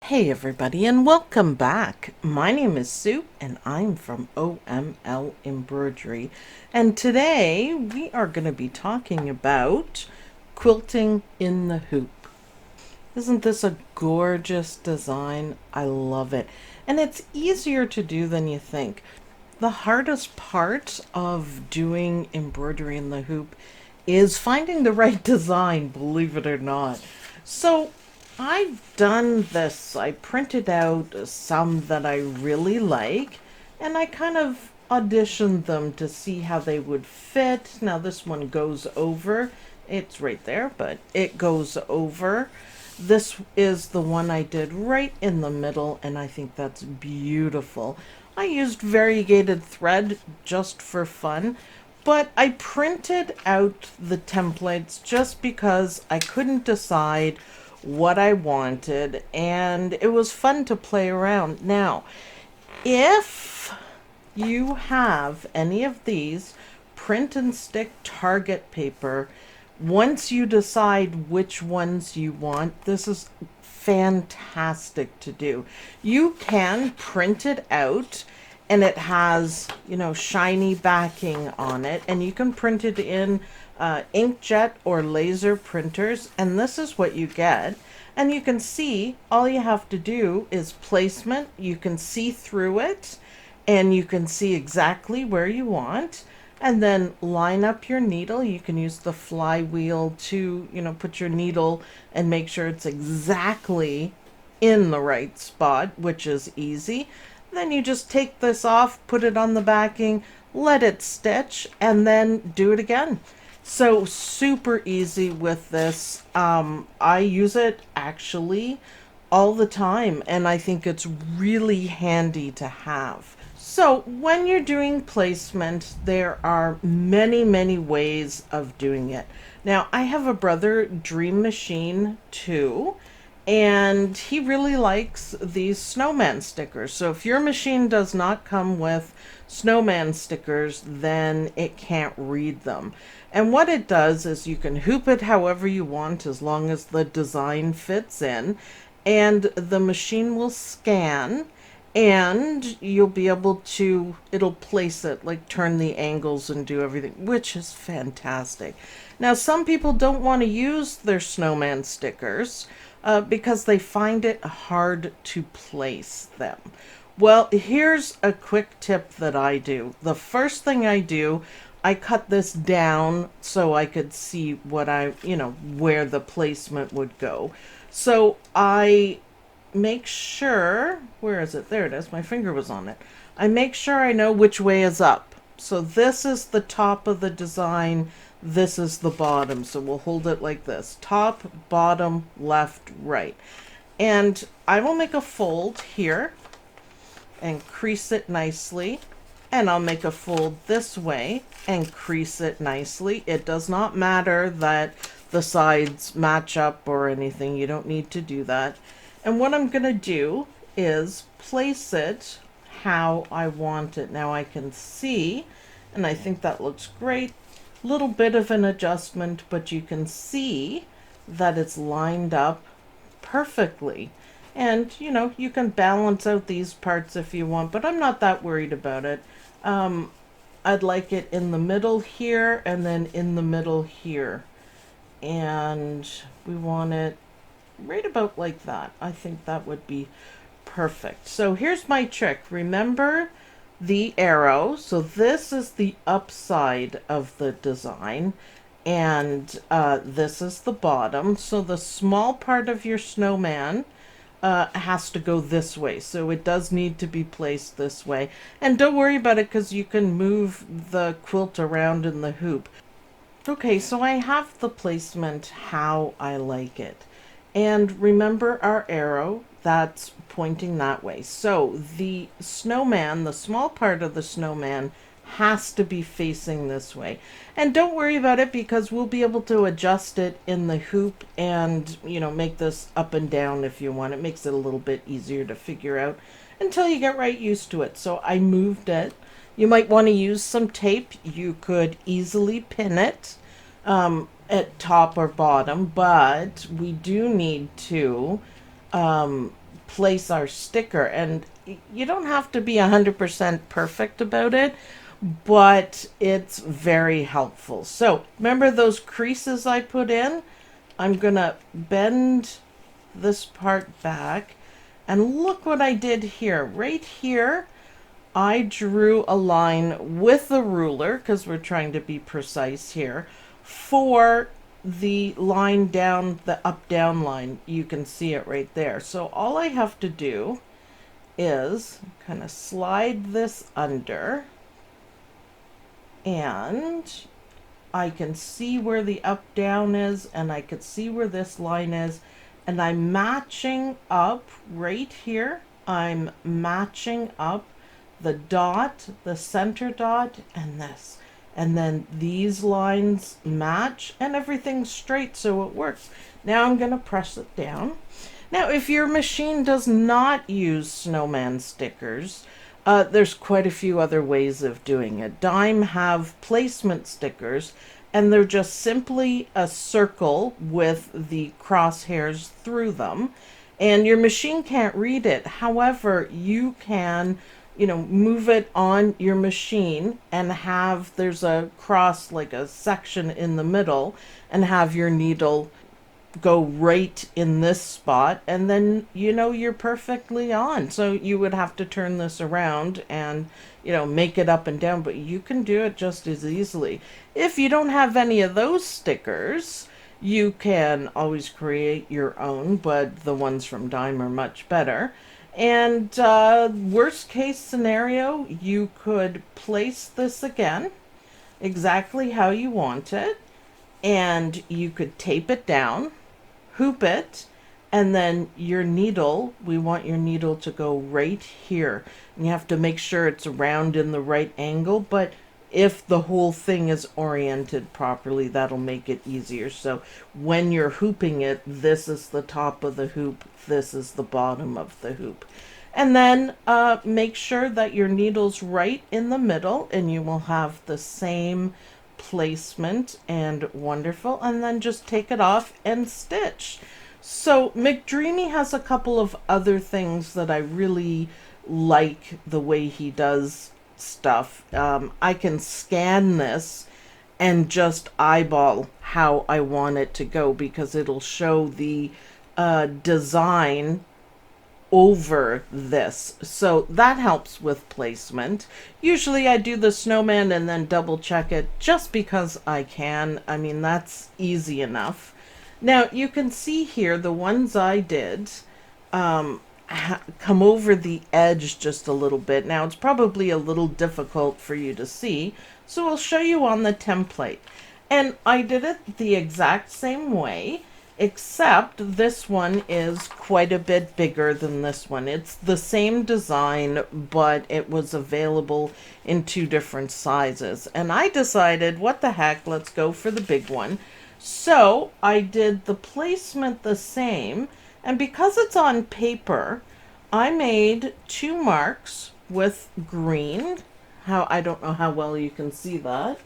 Hey everybody, and welcome back. My name is Sue and I'm from OML Embroidery, and today we are going to be talking about quilting in the hoop. Isn't this a gorgeous design? I love it, and it's easier to do than you think. The hardest part of doing embroidery in the hoop is finding the right design, believe it or not. So I've done this. I printed out some that I really like, and I kind of auditioned them to see how they would fit. Now this one goes over. It's right there, but it goes over. This is the one I did right in the middle, and I think that's beautiful. I used variegated thread just for fun, but I printed out the templates just because I couldn't decide what I wanted, and it was fun to play around. Now, if you have any of these print and stick Target paper, once you decide which ones you want, this is fantastic to do. You can print it out and it has, shiny backing on it, and you can print it in inkjet or laser printers, and this is what you get. And you can see all you have to do is placement. You can see through it and you can see exactly where you want, and then line up your needle. You can use the flywheel to, put your needle and make sure it's exactly in the right spot, which is easy. Then you just take this off, put it on the backing, let it stitch, and then do it again. So super easy with this. I use it actually all the time, and I think it's really handy to have. So when you're doing placement, there are many, many ways of doing it. Now, I have a brother, Dream Machine, too, and he really likes these snowman stickers. So if your machine does not come with snowman stickers, then it can't read them. And what it does is you can hoop it however you want as long as the design fits in, and the machine will scan, and you'll be able to, it'll place it, like turn the angles and do everything, which is fantastic. Now, some people don't want to use their snowman stickers because they find it hard to place them. Well, here's a quick tip that I do. The first thing I do, I cut this down so I could see what where the placement would go. So I make sure, where is it? There it is. My finger was on it. I make sure I know which way is up. So this is the top of the design. This is the bottom. So we'll hold it like this. Top, bottom, left, right. And I will make a fold here and crease it nicely. And I'll make a fold this way and crease it nicely. It does not matter that the sides match up or anything. You don't need to do that. And what I'm going to do is place it how I want it. Now I can see, and I think that looks great. Little bit of an adjustment, but you can see that it's lined up perfectly. And, you can balance out these parts if you want, but I'm not that worried about it. I'd like it in the middle here and then in the middle here. And we want it right about like that. I think that would be perfect. So here's my trick. Remember the arrow. So this is the upside of the design, and this is the bottom. So the small part of your snowman has to go this way. So it does need to be placed this way. And don't worry about it because you can move the quilt around in the hoop. Okay, so I have the placement how I like it. And remember our arrow, that's pointing that way. So the snowman, the small part of the snowman, has to be facing this way. And don't worry about it because we'll be able to adjust it in the hoop and, make this up and down if you want. It makes it a little bit easier to figure out until you get right used to it. So I moved it. You might want to use some tape. You could easily pin it at top or bottom, but we do need to place our sticker. And you don't have to be 100% perfect about it, but it's very helpful. So remember those creases I put in? I'm gonna bend this part back, and look what I did here. Right here, I drew a line with a ruler, because we're trying to be precise here, for the line down, the up down line. You can see it right there. So all I have to do is kind of slide this under, and I can see where the up down is, and I can see where this line is, and I'm matching up right here. I'm matching up the dot, the center dot, and this. And then these lines match, and everything's straight, so it works. Now I'm going to press it down. Now, if your machine does not use snowman stickers, there's quite a few other ways of doing it. Dime have placement stickers, and they're just simply a circle with the crosshairs through them, and your machine can't read it. However, you can, move it on your machine and have, there's a cross, like a section in the middle, and have your needle go right in this spot, and then you're perfectly on. So you would have to turn this around and make it up and down, but you can do it just as easily. If you don't have any of those stickers, you can always create your own, but the ones from Dime are much better. And worst case scenario, you could place this again exactly how you want it, and you could tape it down, hoop it, and then your needle, we want your needle to go right here. And you have to make sure it's round in the right angle, but if the whole thing is oriented properly, that'll make it easier. So when you're hooping it, this is the top of the hoop, this is the bottom of the hoop. And then make sure that your needle's right in the middle, and you will have the same placement, and wonderful. And then just take it off and stitch. So McDreamy has a couple of other things that I really like the way he does stuff. I can scan this and just eyeball how I want it to go, because it'll show the design over this. So that helps with placement. Usually I do the snowman and then double check it just because I can. I mean, that's easy enough. Now you can see here the ones I did come over the edge just a little bit. Now it's probably a little difficult for you to see, so I'll show you on the template. And I did it the exact same way, except this one is quite a bit bigger than this one. It's the same design, but it was available in two different sizes. And I decided, what the heck, let's go for the big one. So I did the placement the same, and because it's on paper, I made 2 marks with green. I don't know how well you can see that.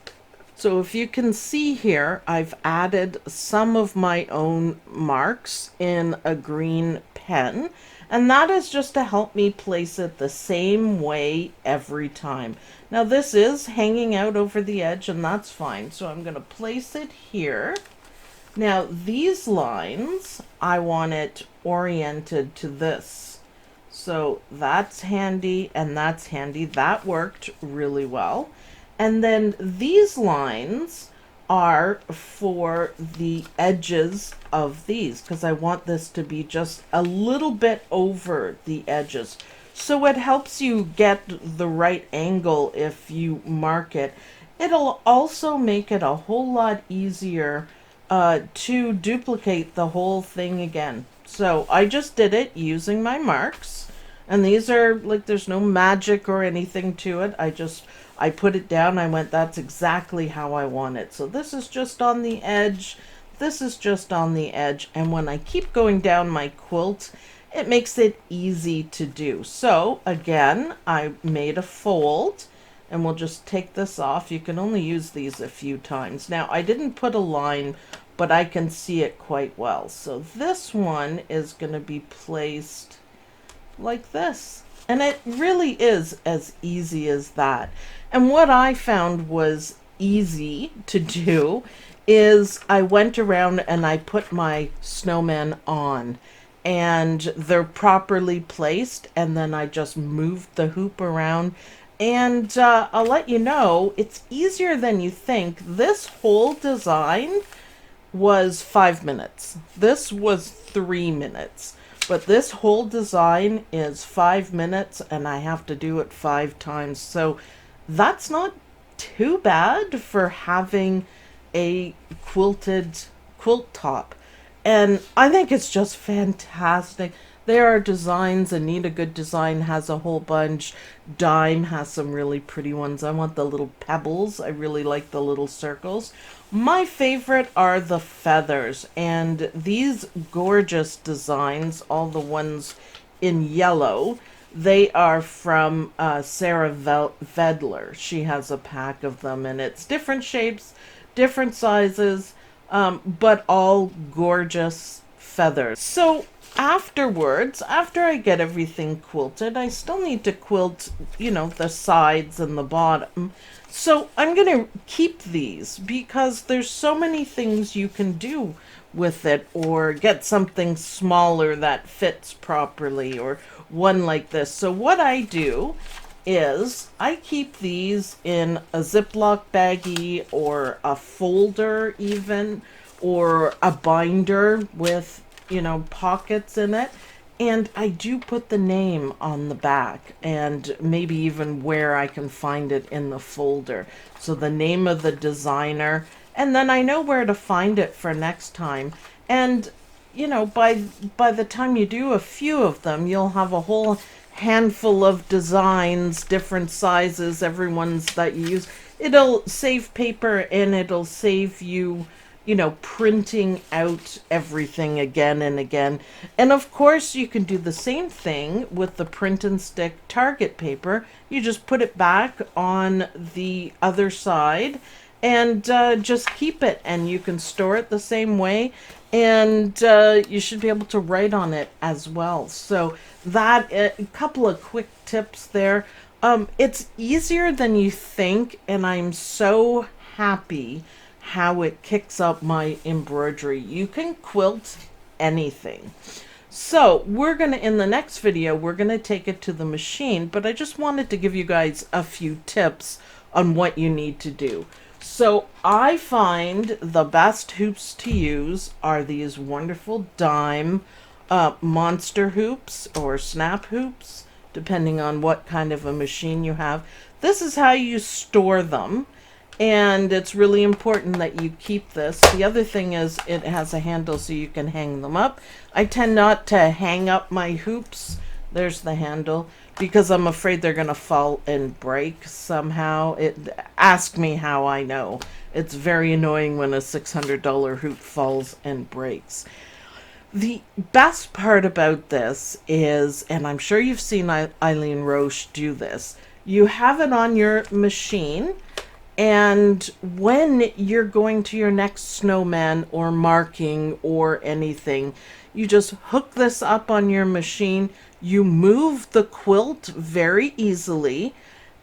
So if you can see here, I've added some of my own marks in a green pen, and that is just to help me place it the same way every time. Now this is hanging out over the edge, and that's fine. So I'm going to place it here. Now these lines, I want it oriented to this. So that's handy, and that's handy. That worked really well. And then these lines are for the edges of these, because I want this to be just a little bit over the edges. So it helps you get the right angle if you mark it. It'll also make it a whole lot easier to duplicate the whole thing again. So I just did it using my marks, and these are like, there's no magic or anything to it. I put it down, I went, that's exactly how I want it. So this is just on the edge, this is just on the edge, and when I keep going down my quilt, it makes it easy to do. So again, I made a fold, and we'll just take this off. You can only use these a few times. Now I didn't put a line, but I can see it quite well. So this one is going to be placed like this. And it really is as easy as that. And what I found was easy to do is I went around and I put my snowman on, and they're properly placed, and then I just moved the hoop around. And I'll let you know, it's easier than you think. This whole design was 5 minutes. This was 3 minutes. But this whole design is 5 minutes, and I have to do it 5 times. So that's not too bad for having a quilted quilt top. And I think it's just fantastic. There are designs. Anita Good Design has a whole bunch. Dime has some really pretty ones. I want the little pebbles. I really like the little circles. My favorite are the feathers. And these gorgeous designs, all the ones in yellow, they are from Sarah Vedler. She has a pack of them, and it's different shapes, different sizes, but all gorgeous feathers. So afterwards, after I get everything quilted, I still need to quilt, the sides and the bottom. So I'm going to keep these because there's so many things you can do with it, or get something smaller that fits properly, or one like this. So what I do is I keep these in a Ziploc baggie, or a folder even, or a binder with, pockets in it. And I do put the name on the back, and maybe even where I can find it in the folder. So the name of the designer, and then I know where to find it for next time. And by the time you do a few of them, you'll have a whole handful of designs, different sizes, everyone's that you use. It'll save paper, and it'll save you, printing out everything again and again. And of course, you can do the same thing with the print and stick Target paper. You just put it back on the other side, and just keep it, and you can store it the same way, and you should be able to write on it as well. So that, a couple of quick tips there. It's easier than you think, and I'm so happy how it kicks up my embroidery. You can quilt anything. So we're gonna, in the next video, we're gonna take it to the machine, but I just wanted to give you guys a few tips on what you need to do. So I find the best hoops to use are these wonderful dime monster hoops, or snap hoops, depending on what kind of a machine you have. This is how you store them, and it's really important that you keep this. The other thing is it has a handle so you can hang them up. I tend not to hang up my hoops. There's the handle, because I'm afraid they're gonna fall and break somehow. Ask me how I know. It's very annoying when a $600 hoop falls and breaks. The best part about this is, and I'm sure you've seen Eileen Roche do this, you have it on your machine, and when you're going to your next snowman or marking or anything, you just hook this up on your machine. You move the quilt very easily,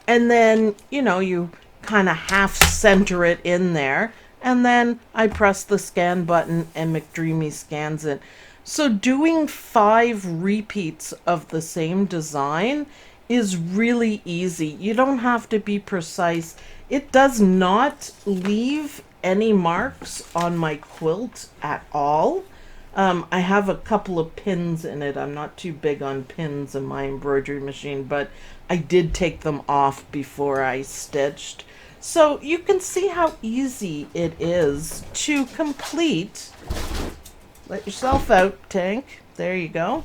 and then, you kind of half center it in there, and then I press the scan button and McDreamy scans it. So doing 5 repeats of the same design is really easy. You don't have to be precise. It does not leave any marks on my quilt at all. I have a couple of pins in it. I'm not too big on pins in my embroidery machine, but I did take them off before I stitched. So you can see how easy it is to complete. Let yourself out, Tank. There you go.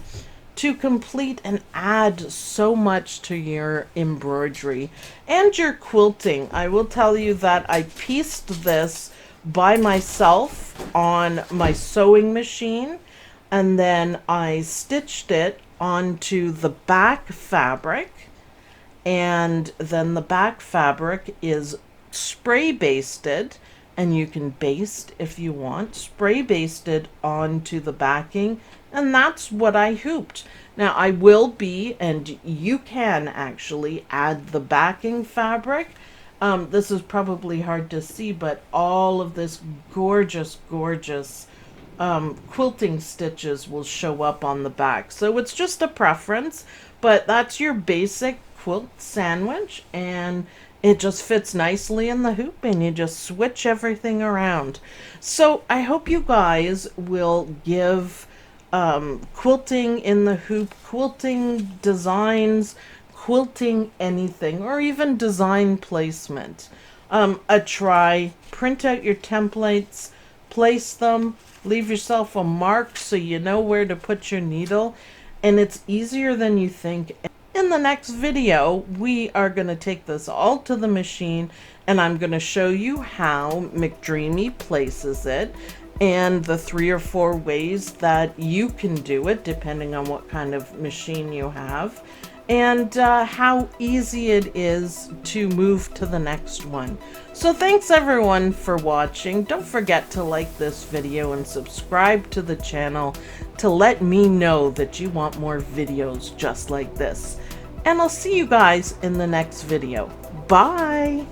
To complete and add so much to your embroidery and your quilting. I will tell you that I pieced this by myself on my sewing machine, and then I stitched it onto the back fabric, and then the back fabric is spray basted and you can baste if you want, spray basted onto the backing, and that's what I hooped. Now I will be, and you can actually add the backing fabric. This is probably hard to see, but all of this gorgeous, gorgeous quilting stitches will show up on the back. So it's just a preference, but that's your basic quilt sandwich, and it just fits nicely in the hoop, and you just switch everything around. So I hope you guys will give quilting in the hoop, quilting designs, quilting anything, or even design placement a try. Print out your templates, place them, leave yourself a mark so you know where to put your needle, and it's easier than you think. In the next video, we are going to take this all to the machine, and I'm going to show you how McDreamy places it and the 3 or 4 ways that you can do it depending on what kind of machine you have, and how easy it is to move to the next one. So thanks everyone for watching. Don't forget to like this video and subscribe to the channel to let me know that you want more videos just like this. And I'll see you guys in the next video. Bye!